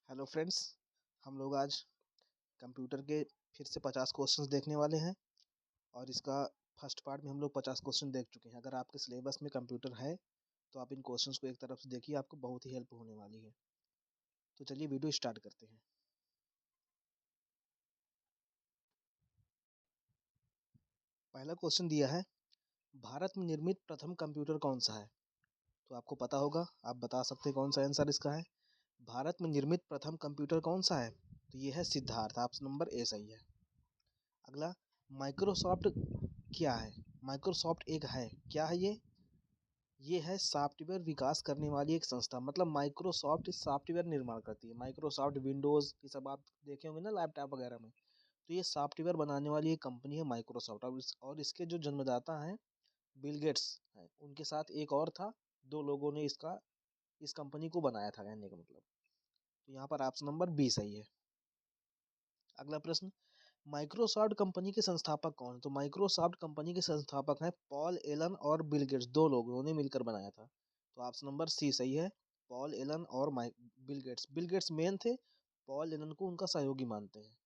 Hello friends, हम लोग आज कंप्यूटर के फिर से 50 क्वेश्चंस देखने वाले हैं और इसका फर्स्ट पार्ट में हम लोग 50 क्वेश्चन देख चुके हैं। अगर आपके सिलेबस में कंप्यूटर है तो आप इन क्वेश्चंस को एक तरफ से देखिए, आपको बहुत ही हेल्प होने वाली है। तो चलिए वीडियो स्टार्ट करते हैं। पहला क्वेश्चन दिया है, भारत में निर्मित प्रथम कंप्यूटर कौन सा है? तो आपको पता होगा, आप बता सकते हैं कौन सा आंसर इसका है। भारत में निर्मित प्रथम कंप्यूटर कौन सा है? तो ये है सिद्धार्थ, ऑप्शन नंबर ए सही है। अगला, माइक्रोसॉफ्ट क्या है? माइक्रोसॉफ्ट एक है, क्या है ये? ये है सॉफ्टवेयर विकास करने वाली एक संस्था। मतलब माइक्रोसॉफ्ट सॉफ्टवेयर निर्माण करती है। माइक्रोसॉफ्ट विंडोज ये सब आप देखे होंगे ना लैपटॉप वगैरह में। तो ये सॉफ्टवेयर बनाने वाली एक कंपनी है माइक्रोसॉफ्ट। और इसके जो जन्मदाता हैं बिल गेट्स हैं, उनके साथ एक और था। दो लोगों ने इस कंपनी को बनाया था, कहने का मतलब। तो यहाँ पर ऑप्शन नंबर बी सही है। अगला प्रश्न, माइक्रोसॉफ्ट कंपनी के संस्थापक कौन है? तो माइक्रोसॉफ्ट कंपनी के संस्थापक हैं पॉल एलन और बिल गेट्स। दो लोगों ने मिलकर बनाया था। तो ऑप्शन नंबर सी सही है, पॉल एलन और Bill Gates. Bill Gates main थे, पॉल एलन को उनका सहयोगी मानते हैं।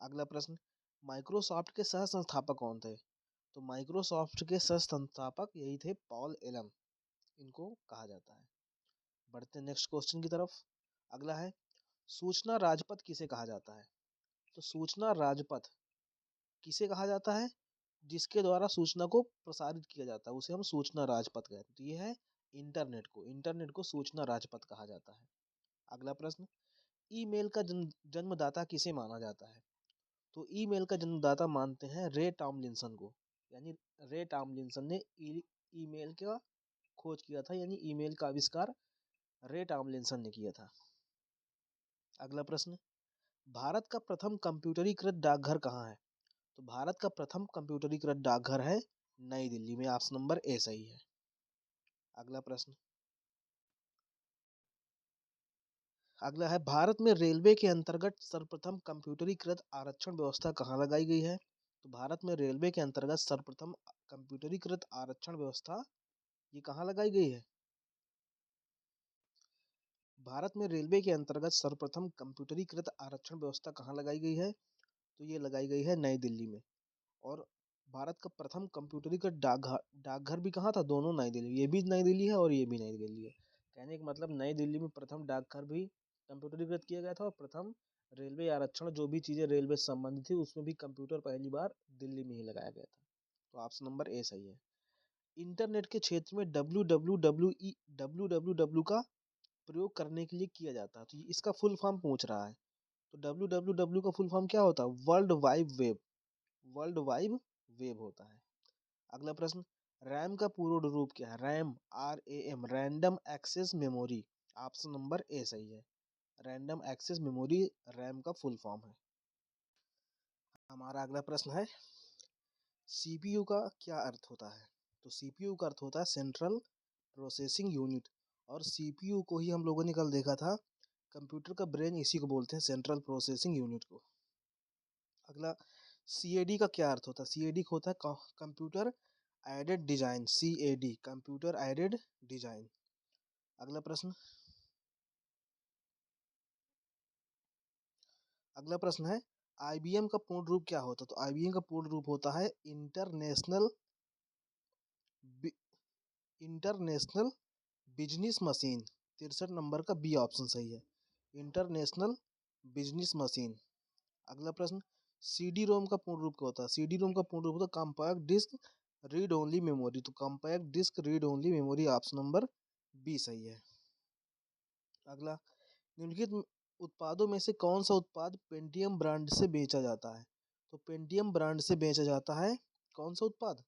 अगला प्रश्न, माइक्रोसॉफ्ट के सह संस्थापक कौन थे? तो माइक्रोसॉफ्ट के सह संस्थापक यही थे, पॉल एलन, इनको कहा जाता है। बढ़ते हैं नेक्स्ट क्वेश्चन की तरफ। अगला है, सूचना राजपथ किसे कहा जाता है? तो सूचना राजपथ किसे कहा जाता है? जिसके द्वारा सूचना को प्रसारित किया जाता है उसे हम सूचना राजपथ कहते हैं। तो ये है इंटरनेट को सूचना राजपथ कहा जाता है। अगला प्रश्न, ईमेल का जन्मदाता किसे माना जाता है? तो ईमेल का जन्मदाता मानते हैं रे टॉमलिंसन को। यानी रे टॉमलिंसन ने ईमेल का खोज किया था, यानी ईमेल का आविष्कार रे टॉमलिंसन ने किया था। अगला प्रश्न, भारत का प्रथम कंप्यूटरीकृत डाकघर कहाँ है? तो भारत का प्रथम कंप्यूटरीकृत डाकघर है नई दिल्ली में। ऑप्शन नंबर ए सही है। अगला प्रश्न, अगला है, भारत में रेलवे के अंतर्गत सर्वप्रथम कंप्यूटरीकृत आरक्षण व्यवस्था कहाँ लगाई गई है? तो भारत में रेलवे के अंतर्गत सर्वप्रथम कंप्यूटरीकृत आरक्षण व्यवस्था ये कहाँ लगाई गई है? भारत में रेलवे के अंतर्गत सर्वप्रथम कंप्यूटरीकृत आरक्षण व्यवस्था कहाँ लगाई गई है? तो ये लगाई गई है नई दिल्ली में। और भारत का प्रथम कंप्यूटरीकृत डाकघर भी कहाँ था? दोनों नई दिल्ली, ये भी नई दिल्ली है और ये भी नई दिल्ली है। कहने का मतलब नई दिल्ली में प्रथम डाकघर भी कंप्यूटरीकृत किया गया था और प्रथम रेलवे आरक्षण जो भी चीज़ें रेलवे से संबंधित थी उसमें भी कंप्यूटर पहली बार दिल्ली में ही लगाया गया था। तो ऑप्शन नंबर ए सही है। इंटरनेट के क्षेत्र में डब्ल्यू का प्रयोग करने के लिए किया जाता है। तो इसका फुल फॉर्म पूछ रहा है। तो डब्ल्यू का फुल फॉर्म क्या होता है? World wide web. World wide web होता है। अगला प्रश्न, रैम का पूर्ण रूप क्या है? RAM, RAM, random access memory. Option number A सही है। रैंडम एक्सेस मेमोरी रैम का फुल फॉर्म है। हमारा अगला प्रश्न है, सीपीयू का क्या अर्थ होता है? तो सीपीयू का अर्थ होता है सेंट्रल प्रोसेसिंग यूनिट। और सीपीयू को ही हम लोगों ने कल देखा था, कंप्यूटर का ब्रेन इसी को बोलते हैं, सेंट्रल प्रोसेसिंग यूनिट को। अगला, सीएडी का क्या अर्थ होता है? सीएडी होता है computer aided design. CAD computer aided design. अगला प्रश्न, अगला प्रश्न है, आईबीएम का पूर्ण रूप क्या होता है? तो आईबीएम का पूर्ण रूप होता है international international business machine. 63 number का बी ऑप्शन सही है, इंटरनेशनल बिजनेस मशीन। अगला प्रश्न, सीडी रोम का पूर्ण रूप क्या होता है? सीडी रोम का पूर्ण रूप होता है compact disc read only memory. तो compact disc read only memory, option number B सही है। अगला, निम्नलिखित उत्पादों में से कौन सा उत्पाद पेंटियम ब्रांड से बेचा जाता है? तो पेंटियम ब्रांड से बेचा जाता है कौन सा उत्पाद?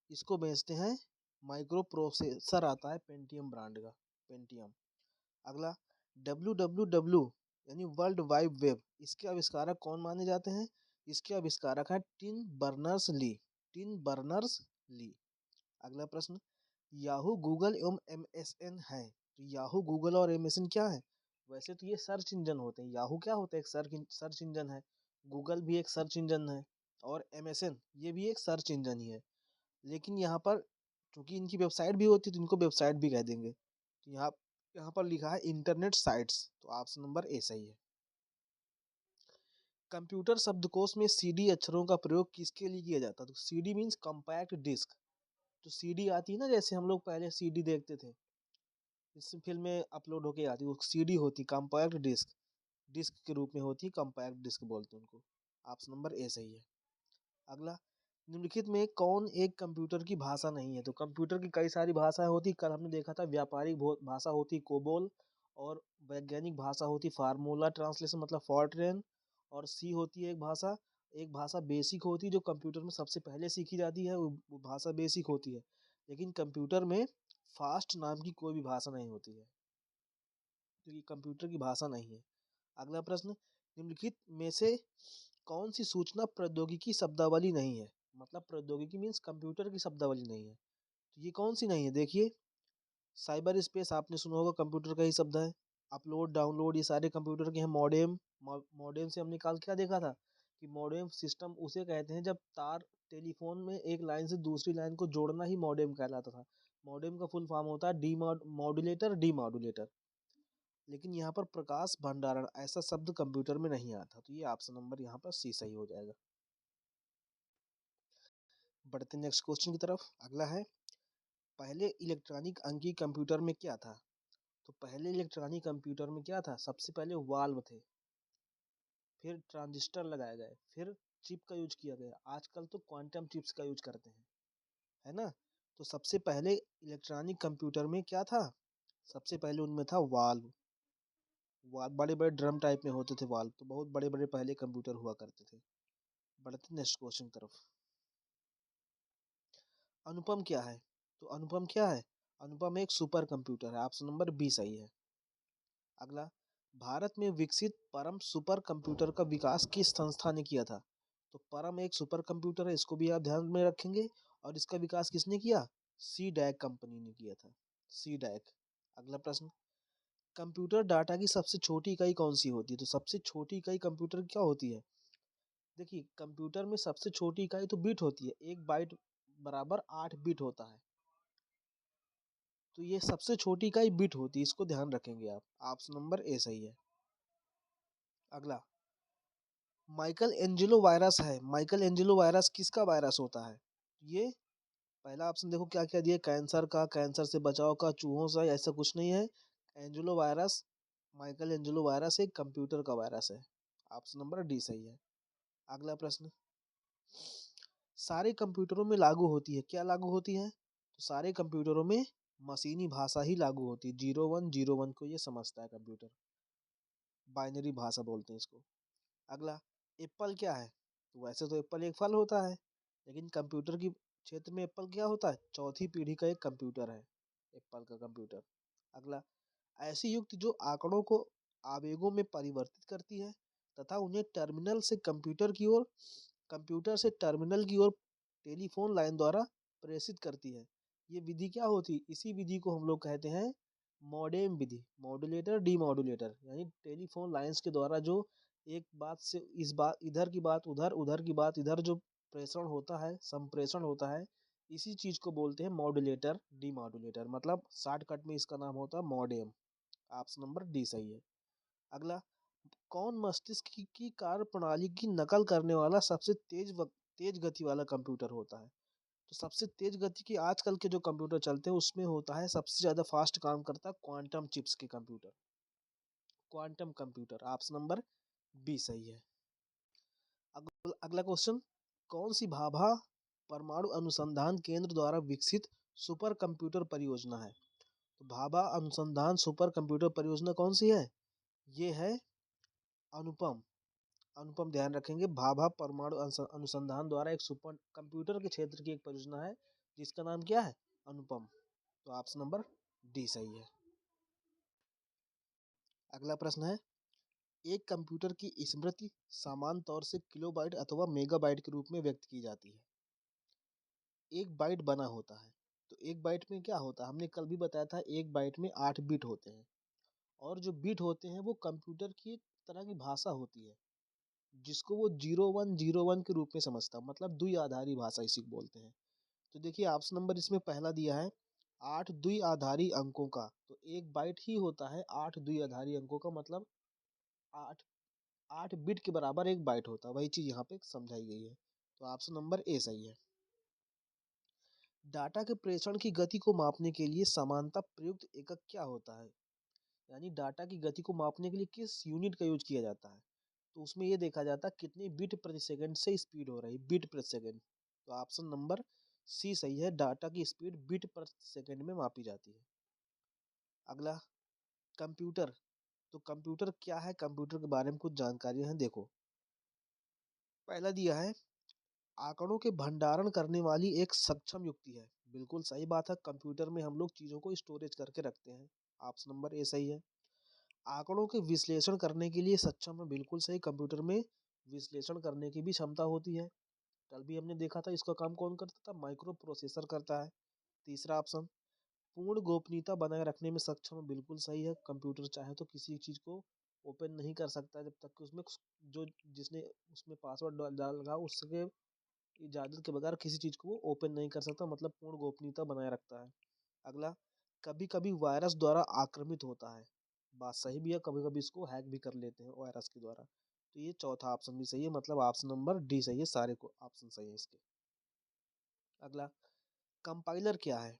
इसको बेचते हैं, माइक्रो प्रोसेसर आता है पेंटियम ब्रांड का, पेंटियम। अगला, डब्ल्यू यानी वर्ल्ड वाइड वेब, इसके आविष्कारक कौन माने जाते हैं? इसके आविष्कारक हैं Tim Berners Lee. Tim Berners Lee. अगला प्रश्न, याहू गूगल एवं MSN है। तो याहू गूगल और MSN क्या है? वैसे तो ये सर्च इंजन होते हैं। याहू क्या होता है? एक सर्च इंजन है। गूगल भी एक सर्च इंजन है और MSN ये भी एक सर्च इंजन ही है। लेकिन यहाँ पर चूंकि इनकी वेबसाइट भी होती है तो इनको वेबसाइट भी कह देंगे। तो यहाँ यहाँ पर लिखा है इंटरनेट साइट्स, तो ऑप्शन नंबर ए सही है। कंप्यूटर शब्दकोश में सीडी अक्षरों का प्रयोग किसके लिए किया जाता है? तो सीडी मीन्स कम्पैक्ट डिस्क। तो सीडी आती है ना, जैसे हम लोग पहले सीडी देखते थे, इस फिल्म में अपलोड होके आती है, वो सीडी होती कम्पैक्ट डिस्क, डिस्क के रूप में होती, कम्पैक्ट डिस्क बोलते हैं उनको। ऑप्शन नंबर ए सही है। अगला, निम्नलिखित में कौन एक कंप्यूटर की भाषा नहीं है? तो कंप्यूटर की कई सारी भाषाएं होती, कल हमने देखा था व्यापारिक भाषा होती कोबोल, और वैज्ञानिक भाषा होती फार्मूला ट्रांसलेशन मतलब फॉरट्रेन, और सी होती है एक भाषा बेसिक होती है जो कंप्यूटर में सबसे पहले सीखी जाती है, वो भाषा बेसिक होती है। लेकिन कंप्यूटर में फास्ट नाम की कोई भी भाषा नहीं होती है, तो ये कंप्यूटर की भाषा नहीं है। अगला प्रश्न, निम्नलिखित में से कौन सी सूचना प्रौद्योगिकी शब्दावली नहीं है? मतलब प्रौद्योगिकी मीन्स कंप्यूटर की शब्दावली नहीं है, तो ये कौन सी नहीं है? देखिए, साइबर स्पेस आपने सुना होगा, कंप्यूटर का ही शब्द है। अपलोड डाउनलोड ये सारे कंप्यूटर के हैं। मॉडेम, मॉडेम से हमने कल क्या देखा था कि मॉडेम सिस्टम उसे कहते हैं जब तार टेलीफोन में एक लाइन से दूसरी लाइन को जोड़ना ही मॉडेम कहलाता था। मॉडेम का फुल फॉर्म होता है डी मॉड्यूलेटर, डी मॉड्यूलेटर। लेकिन यहाँ पर प्रकाश भंडारण ऐसा शब्द कंप्यूटर में नहीं आता, तो ये ऑप्शन नंबर यहाँ पर सी सही हो जाएगा। बढ़ते नेक्स्ट क्वेश्चन की तरफ। अगला है, पहले इलेक्ट्रॉनिक अंकी कंप्यूटर में क्या था? तो पहले इलेक्ट्रॉनिक कंप्यूटर में क्या था? सबसे पहले वाल्व थे, फिर ट्रांजिस्टर लगाए गए, फिर चिप का यूज किया गया, आजकल तो क्वांटम चिप्स का यूज करते हैं, है ना। तो सबसे पहले इलेक्ट्रॉनिक कंप्यूटर में क्या था? सबसे पहले उनमें था वाल्व। वाल्व बड़े बड़े ड्रम टाइप में होते थे वाल्व, तो बहुत बड़े बड़े पहले कंप्यूटर हुआ करते थे। बढ़ते नेक्स्ट क्वेश्चन की तरफ। अनुपम क्या है? तो अनुपम क्या है? अनुपम एक सुपर कंप्यूटर है, ऑप्शन नंबर बी सही है। अगला, भारत में विकसित परम सुपर कंप्यूटर का विकास किस संस्था ने किया था? तो परम एक सुपर कंप्यूटर है, इसको भी आप ध्यान में रखेंगे, और इसका विकास किसने किया? सी डैक कंपनी ने किया था, सी डैक। अगला प्रश्न, कंप्यूटर डाटा की सबसे छोटी इकाई कौन सी होती है? तो सबसे छोटी इकाई कंप्यूटर की क्या होती है? देखिए, कंप्यूटर में सबसे छोटी इकाई तो बिट होती है, एक बाइट बराबर 8 बिट होता है, तो ये सबसे छोटी इकाई बिट होती है, इसको ध्यान रखेंगे आप। ऑप्शन नंबर ए सही है। अगला, माइकल एंजेलो वायरस है, माइकल एंजेलो वायरस किसका वायरस होता है? ये पहला ऑप्शन देखो क्या क्या दिया, कैंसर का, कैंसर से बचाव का, चूहों से, ऐसा कुछ नहीं है। Angelo virus, Michael Angelo virus एक कंप्यूटर का वायरस है। ऑप्शन नंबर डी सही है। अगला प्रश्न, सारे कंप्यूटरों में लागू होती है, क्या लागू होती है? तो सारे कंप्यूटरों में मशीनी भाषा ही लागू होती है, 0101 को ये समझता है कंप्यूटर, बाइनरी भाषा बोलते हैं इसको। अगला, एप्पल क्या है? तो वैसे तो एप्पल एक फल होता है, लेकिन कंप्यूटर की क्षेत्र में एप्पल क्या होता है? चौथी पीढ़ी का एक कंप्यूटर है एप्पल का कंप्यूटर। अगला, ऐसी युक्ति जो आंकड़ों को आवेगों में परिवर्तित करती है तथा उन्हें टर्मिनल से कंप्यूटर की ओर, कंप्यूटर से टर्मिनल की ओर टेलीफोन लाइन द्वारा प्रेषित करती है, ये विधि क्या होती? इसी विधि को हम लोग कहते हैं मॉडेम विधि, मॉड्यूलेटर डीमॉड्यूलेटर, यानी टेलीफोन लाइंस के द्वारा जो एक बात से इस बात, इधर की बात उधर, उधर की बात इधर जो प्रेषण होता है, संप्रेषण होता है, इसी चीज को बोलते हैं मॉड्यूलेटर डीमॉड्यूलेटर, मतलब शॉर्टकट में इसका नाम होता है मॉडेम। ऑप्शन नंबर डी सही है। अगला, कौन मस्तिष्क की कार्य प्रणाली की नकल करने वाला सबसे तेज गति वाला कंप्यूटर होता है? तो सबसे तेज गति के आजकल के जो कंप्यूटर चलते हैं उसमें होता है, सबसे ज्यादा फास्ट काम करता है क्वांटम चिप्स के computer, quantum computer. Option number B सही है। अगला क्वेश्चन, कौन सी भाभा परमाणु अनुसंधान केंद्र द्वारा विकसित सुपर कंप्यूटर परियोजना है? तो भाभा अनुसंधान सुपर कंप्यूटर परियोजना कौन सी है? ये है अनुपम। अनुपम ध्यान रखेंगे, भाभा परमाणु अनुसंधान द्वारा एक सुपर कंप्यूटर के क्षेत्र की एक परियोजना है, जिसका नाम क्या है? अनुपम। तो ऑप्शन नंबर डी सही है। अगला प्रश्न है, एक कंप्यूटर की स्मृति सामान्य तौर से किलोबाइट अथवा मेगाबाइट के रूप में व्यक्त की जाती है। एक बाइट बना होता है, तो एक बाइट में क्या होता है? हमने कल भी बताया था, एक बाइट में 8 बिट होते हैं, और जो बिट होते हैं वो कंप्यूटर की एक तरह की भाषा होती है, जिसको वो 0101 के रूप में समझता है, मतलब द्विआधारी भाषा इसी को बोलते हैं। तो देखिए, ऑप्शन नंबर इसमें पहला दिया है 8 द्विआधारी अंकों का। तो 1 बाइट ही होता है 8 द्विआधारी अंकों का, मतलब 8 8 बिट के बराबर 1 बाइट होता है। वही चीज़ यहाँ पे समझाई गई है। तो ऑप्शन नंबर ए सही है। डाटा के प्रेषण की गति को मापने के लिए समानता प्रयुक्त एकक क्या होता है? यानी डाटा की गति को मापने के लिए किस यूनिट का यूज किया जाता है? तो उसमें ये देखा जाता है कितनी बिट प्रति सेकंड से स्पीड हो रही, बिट प्रति सेकंड। तो ऑप्शन नंबर सी सही है, डाटा की स्पीड बिट प्रति सेकंड में मापी जाती है। अगला, कंप्यूटर। तो कंप्यूटर क्या है, कंप्यूटर के बारे में कुछ जानकारियां हैं, देखो। पहला दिया है, आंकड़ों के भंडारण करने वाली एक सक्षम युक्ति है। बिल्कुल सही बात है, कंप्यूटर में हम लोग चीजों को स्टोरेज करके रखते हैं। ऑप्शन नंबर ए सही है। आंकड़ों के विश्लेषण करने के लिए सक्षम है। बिल्कुल सही, कंप्यूटर में विश्लेषण करने की भी क्षमता होती है। कल भी हमने देखा था, इसका काम कौन करता था, माइक्रो प्रोसेसर करता है। तीसरा ऑप्शन, पूर्ण गोपनीयता बनाए रखने में सक्षम है। बिल्कुल सही है, कंप्यूटर चाहे तो किसी चीज को ओपन नहीं कर सकता जब तक कि उसमें जो जिसने उसमें पासवर्ड डाला उसके इजाजत के बगैर किसी चीज को वो ओपन नहीं कर सकता, मतलब पूर्ण गोपनीयता बनाए रखता है। अगला, कभी कभी वायरस द्वारा आक्रमित होता है। बात सही भी है, कभी कभी इसको हैक भी कर लेते हैं वायरस के द्वारा। तो ये चौथा ऑप्शन भी सही है, मतलब ऑप्शन नंबर डी सही है, सारे को ऑप्शन सही है इसके। अगला, कंपाइलर क्या है?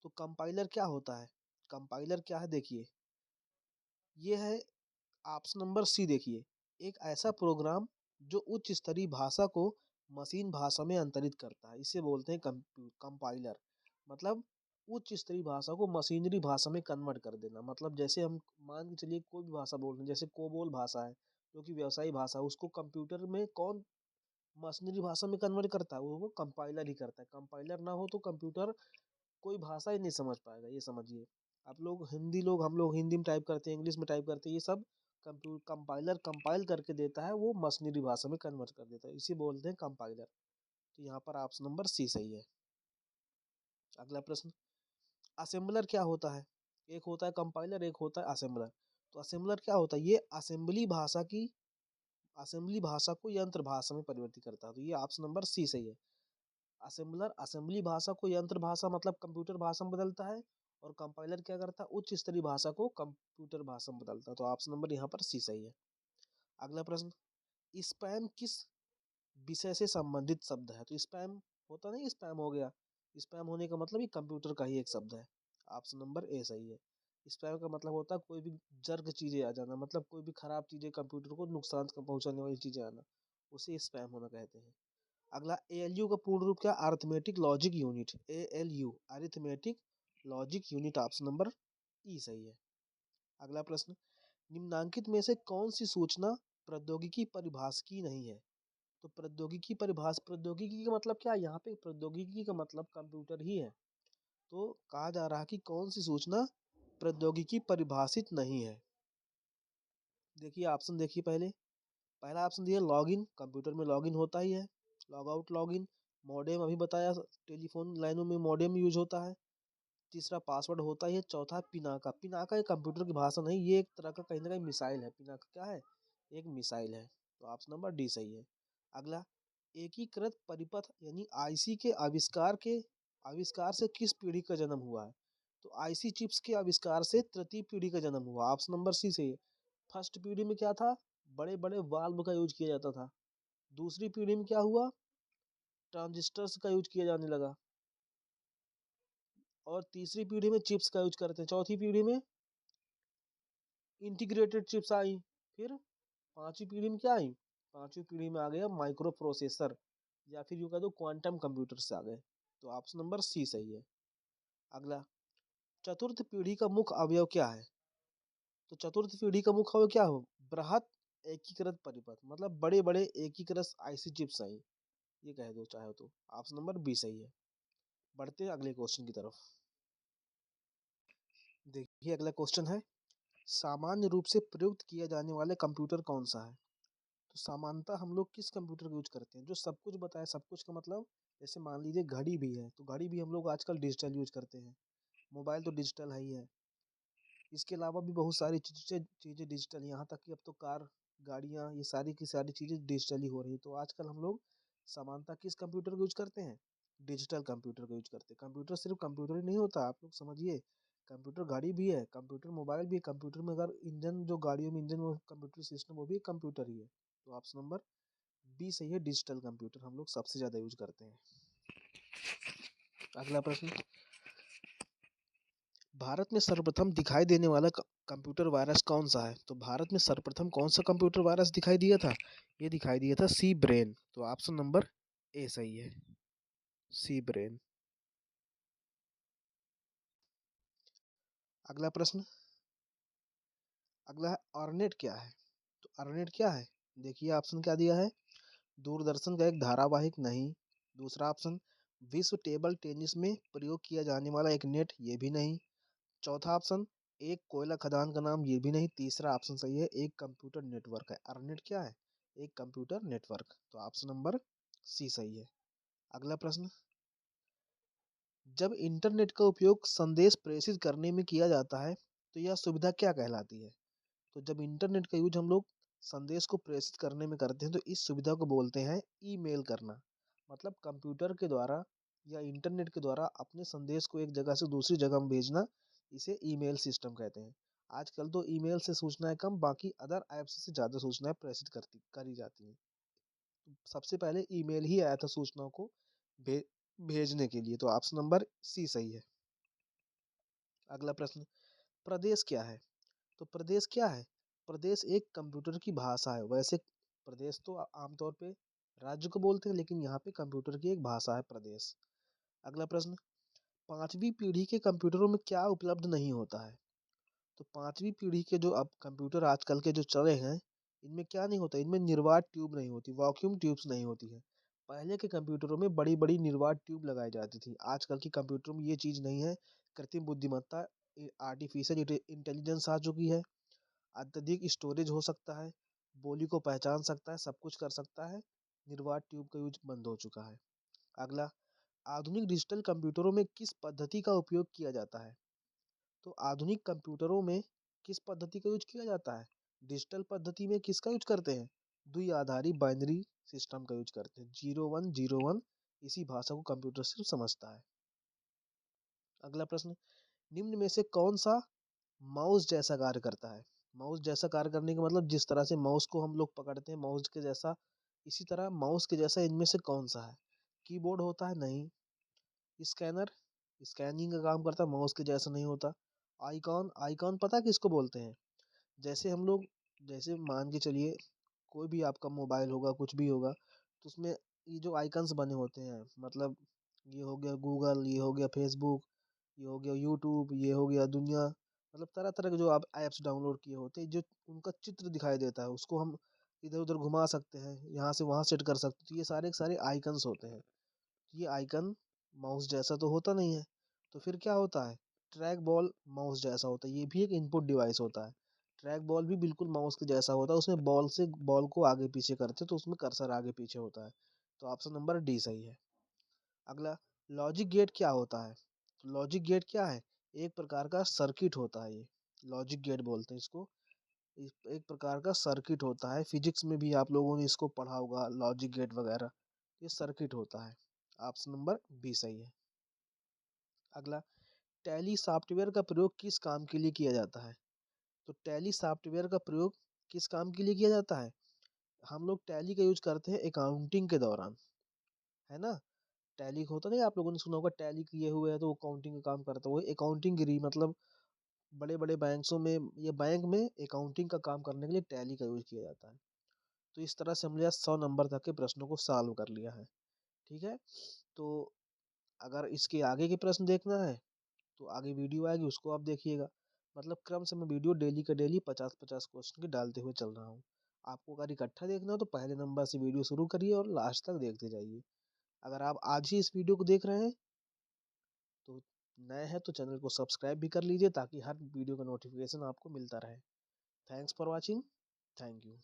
तो कंपाइलर क्या होता है? कंपाइलर क्या है, देखिए, ये है ऑप्शन नंबर सी, देखिए, एक ऐसा प्रोग्राम जो उच्च स्तरीय भाषा को मशीन भाषा में अंतरित करता है, इसे बोलते हैं कंपाइलर। मतलब उच्च स्तरीय भाषा को मशीनरी भाषा में कन्वर्ट कर देना। मतलब जैसे हम मान के चलिए कोई भी भाषा बोल रहे हैं, जैसे कोबोल भाषा है जो कि व्यवसायी भाषा है, उसको कंप्यूटर में कौन मशीनरी भाषा में कन्वर्ट करता है, वो कंपाइलर ही करता है। कंपाइलर ना हो तो कंप्यूटर कोई भाषा ही नहीं समझ पाएगा, ये समझिए। आप लोग हिंदी, हम लोग हिंदी में टाइप करते हैं, इंग्लिश में टाइप करते हैं, ये सब कंपाइलर कंपाइल करके देता है, वो मशीनरी भाषा में कन्वर्ट कर देता है, इसी बोलते हैं कंपाइलर। तो यहाँ पर ऑप्शन नंबर सी सही है। अगला प्रश्न, असेंबलर क्या होता है? एक होता है कंपाइलर, एक होता है असेंबलर। तो असेंबलर क्या होता है? ये असेंबली भाषा को यंत्र भाषा में परिवर्तित करता है। तो ये ऑप्शन नंबर सी सही है। असेंबलर असेंबली भाषा को यंत्र भाषा मतलब कंप्यूटर भाषा में बदलता है, और कंपाइलर क्या करता है, उच्च स्तरीय भाषा को कंप्यूटर भाषा में बदलता है। तो ऑप्शन नंबर यहाँ पर सी सही है। अगला प्रश्न, स्पैम किस विषय से संबंधित शब्द है? तो स्पैम होता नहीं, स्पैम हो गया, स्पैम होने का मतलब ये कंप्यूटर का ही एक शब्द है। ऑप्शन नंबर ए सही है। स्पैम का मतलब होता है कोई भी जर्क चीजें आ जाना, मतलब कोई भी खराब चीजें, कंप्यूटर को नुकसान पहुंचाने वाली चीजें आना, उसे स्पैम होना कहते हैं। अगला, एएलयू का पूर्ण रूप क्या? Arithmetic logic unit. ALU arithmetic logic unit, option number ई सही है। अगला प्रश्न, निम्नांकित में से कौन सी सूचना प्रौद्योगिकी परिभाषिकी नहीं है? तो प्रौद्योगिकी का मतलब क्या है? यहाँ पे प्रौद्योगिकी का मतलब कंप्यूटर ही है। तो कहा जा रहा है कि कौन सी सूचना प्रौद्योगिकी परिभाषित नहीं है। देखिए ऑप्शन, देखिए पहले, पहला ऑप्शन दिया लॉगिन, कंप्यूटर में लॉगिन होता ही है। लॉग आउट, लॉगिन, मॉडेम अभी बताया, टेलीफोन लाइनों में मॉडेम यूज होता है। तीसरा पासवर्ड होता ही है। चौथा पिनाका, पिनाका एक कंप्यूटर की भाषा नहीं, ये एक तरह का कहीं ना कहीं मिसाइल है। पिनाका क्या है? एक मिसाइल है। तो ऑप्शन नंबर डी सही है। अगला, एकीकृत परिपथ यानी आईसी के आविष्कार से किस पीढ़ी का जन्म हुआ है? तो आईसी चिप्स के आविष्कार से तृतीय पीढ़ी का जन्म हुआ। ऑप्शन नंबर सी सही है। फर्स्ट पीढ़ी में क्या था? बड़े बड़े वाल्व का यूज किया जाता था। दूसरी पीढ़ी में क्या हुआ? ट्रांजिस्टर्स का यूज किया जाने लगा। और तीसरी पीढ़ी में चिप्स का यूज करते हैं। चौथी पीढ़ी में इंटीग्रेटेड चिप्स आई। फिर पांचवी पीढ़ी में क्या आई? पांचवी पीढ़ी में आ गया माइक्रो प्रोसेसर, या फिर यूं कह दो क्वांटम कंप्यूटर से आ गए। तो ऑप्शन नंबर सी सही है। अगला, चतुर्थ पीढ़ी का मुख्य अवयव क्या है? तो चतुर्थ पीढ़ी का मुख्य अवयव क्या हो? बृहत एकीकृत परिपथ, मतलब बड़े बड़े एकीकृत आईसी चिप्स आई, ये कह दो चाहे तो। ऑप्शन नंबर बी सही है। बढ़ते हैं अगले क्वेश्चन की तरफ। देखिए अगला क्वेश्चन है, सामान्य रूप से प्रयुक्त किया जाने वाले कंप्यूटर कौन सा है? तो सामान्यतः हम लोग किस कंप्यूटर का यूज करते हैं? जो सब कुछ बताए, सब कुछ का मतलब, जैसे मान लीजिए घड़ी भी है, तो घड़ी भी हम लोग आजकल डिजिटल यूज करते हैं। मोबाइल तो डिजिटल है ही है। इसके अलावा भी बहुत सारी चीजें चीजें डिजिटल, यहाँ तक कि अब तो कार, गाड़ियाँ, ये सारी की सारी चीजें डिजिटली हो रही है। तो आजकल हम लोग सामान्यतः किस कंप्यूटर का यूज करते हैं? डिजिटल कंप्यूटर का यूज करते हैं। कंप्यूटर सिर्फ कंप्यूटर ही नहीं होता, आप लोग समझिए, कंप्यूटर गाड़ी भी है, कंप्यूटर मोबाइल भी है, कंप्यूटर में अगर इंजन, जो गाड़ियों में इंजन, वो कंप्यूटर सिस्टम, वो भी कंप्यूटर ही है। तो ऑप्शन नंबर बी सही है, डिजिटल कंप्यूटर हम लोग सबसे ज़्यादा यूज करते हैं। अगला प्रश्न, भारत में सर्वप्रथम दिखाई देने वाला कंप्यूटर वायरस कौन सा है? तो भारत में सर्वप्रथम कौन सा कंप्यूटर वायरस दिखाई दिया था? ये दिखाई दिया था सी ब्रेन। तो ऑप्शन नंबर ए सही है, सी ब्रेन। अगला प्रश्न, अगला है ऑर्नेट क्या है? तो ऑर्नेट क्या है? देखिए ऑप्शन क्या दिया है, दूरदर्शन का एक धारावाहिक नहीं। दूसरा ऑप्शन, विश्व टेबल टेनिस में प्रयोग किया जाने वाला एक नेट, ये भी नहीं। चौथा ऑप्शन, एक कोयला खदान का नाम, ये भी नहीं। तीसरा ऑप्शन सही है, एक कंप्यूटर नेटवर्क है। अर्नेट क्या है? एक कंप्यूटर नेटवर्क। तो ऑप्शन नंबर सी सही है। अगला प्रश्न, जब इंटरनेट का उपयोग संदेश प्रेषित करने में किया जाता है तो यह सुविधा क्या कहलाती है? तो जब इंटरनेट का यूज हम लोग संदेश को प्रेषित करने में करते हैं तो इस सुविधा को बोलते हैं ईमेल करना। मतलब कंप्यूटर के द्वारा या इंटरनेट के द्वारा अपने संदेश को एक जगह से दूसरी जगह में भेजना, इसे ईमेल सिस्टम कहते हैं। आजकल तो ईमेल से सूचनाएं कम, बाकी अदर ऐप्स से ज़्यादा सूचनाएं प्रेषित करी जाती हैं। सबसे पहले ईमेल ही आया था सूचनाओं को भे, भेजने के लिए। तो ऑप्शन नंबर सी सही है। अगला प्रश्न, प्रदेश क्या है? तो प्रदेश क्या है? प्रदेश एक कंप्यूटर की भाषा है। वैसे प्रदेश तो आमतौर पे राज्य को बोलते हैं, लेकिन यहाँ पे कंप्यूटर की एक भाषा है प्रदेश। अगला प्रश्न, पांचवी पीढ़ी के कंप्यूटरों में क्या उपलब्ध नहीं होता है? तो पांचवी पीढ़ी के जो अब कंप्यूटर आजकल के जो चले हैं, इनमें क्या नहीं होता? इनमें निर्वात ट्यूब नहीं होती, वैक्यूम ट्यूब्स नहीं होती है। पहले के कंप्यूटरों में बड़ी बड़ी निर्वात ट्यूब लगाई जाती थी, आजकल की कंप्यूटरों में ये चीज़ नहीं है। कृत्रिम बुद्धिमत्ता, आर्टिफिशियल इंटेलिजेंस आ चुकी है, अत्यधिक स्टोरेज हो सकता है, बोली को पहचान सकता है, सब कुछ कर सकता है। निर्वात ट्यूब का यूज बंद हो चुका है। अगला, आधुनिक डिजिटल कंप्यूटरों में किस पद्धति का उपयोग किया जाता है? तो आधुनिक कंप्यूटरों में किस पद्धति का यूज किया जाता है? डिजिटल पद्धति में किसका यूज करते हैं? द्विआधारी बाइनरी सिस्टम का यूज करते हैं, 0101। इसी भाषा को कंप्यूटर सिर्फ समझता है। अगला प्रश्न, निम्न में से कौन सा माउस जैसा कार्य करता है? माउस जैसा कार्य करने का मतलब, जिस तरह से माउस को हम लोग पकड़ते हैं माउस के जैसा, इसी तरह माउस के जैसा इनमें से कौन सा है? कीबोर्ड होता है? नहीं। स्कैनर, स्कैनिंग का काम करता है, माउस के जैसा नहीं होता। आइकॉन, आइकॉन पता है किसको बोलते हैं? जैसे हम लोग, जैसे मान के चलिए कोई भी आपका मोबाइल होगा, कुछ भी होगा, तो उसमें ये जो आइकन्स बने होते हैं, मतलब ये हो गया गूगल, ये हो गया फेसबुक, ये हो गया यूट्यूब, ये हो गया दुनिया, मतलब तरह तरह के जो आप ऐप्स डाउनलोड किए होते हैं, जो उनका चित्र दिखाई देता है, उसको हम इधर उधर घुमा सकते हैं, यहाँ से वहाँ सेट कर सकते हैं। तो ये सारे के सारे आइकन्स होते हैं। ये आइकन माउस जैसा तो होता नहीं है, तो फिर क्या होता है? ट्रैक बॉल माउस जैसा होता है, ये भी एक इनपुट डिवाइस होता है। ट्रैक बॉल भी बिल्कुल माउस के जैसा होता है, उसमें बॉल से बॉल को आगे पीछे करते हैं तो उसमें कर्सर आगे पीछे होता है। तो ऑप्शन नंबर डी सही है। अगला, लॉजिक गेट क्या होता है? तो लॉजिक गेट क्या है? एक प्रकार का सर्किट होता है, ये लॉजिक गेट बोलते हैं इसको। एक प्रकार का सर्किट होता है, फिजिक्स में भी आप लोगों ने इसको पढ़ा होगा, लॉजिक गेट वगैरह। ये सर्किट होता है। ऑप्शन नंबर बी सही है। अगला, टैली सॉफ्टवेयर का प्रयोग किस काम के लिए किया जाता है? तो टैली सॉफ्टवेयर का प्रयोग किस काम के लिए किया जाता है? हम लोग टैली का यूज करते हैं अकाउंटिंग के दौरान, है ना। टैली होता नहीं, आप लोगों ने सुना होगा टैली किए हुए है तो वो अकाउंटिंग का काम करता है, वो अकाउंटिंग गिरी, मतलब बड़े बड़े बैंकों में या बैंक में अकाउंटिंग का काम करने के लिए टैली का यूज किया जाता है। तो इस तरह से हमने आज 100 नंबर तक के प्रश्नों को सॉल्व कर लिया है। ठीक है, तो अगर इसके आगे के प्रश्न देखना है तो आगे वीडियो आएगी, उसको आप देखिएगा। मतलब क्रम से मैं वीडियो डेली का डेली 50-50 क्वेश्चन के डालते हुए चल रहा हूँ। आपको अगर इकट्ठा देखना हो तो पहले नंबर से वीडियो शुरू करिए और लास्ट तक देखते जाइए। अगर आप आज ही इस वीडियो को देख रहे हैं तो नए हैं तो चैनल को सब्सक्राइब भी कर लीजिए, ताकि हर वीडियो का नोटिफिकेशन आपको मिलता रहे। Thanks for watching. Thank you.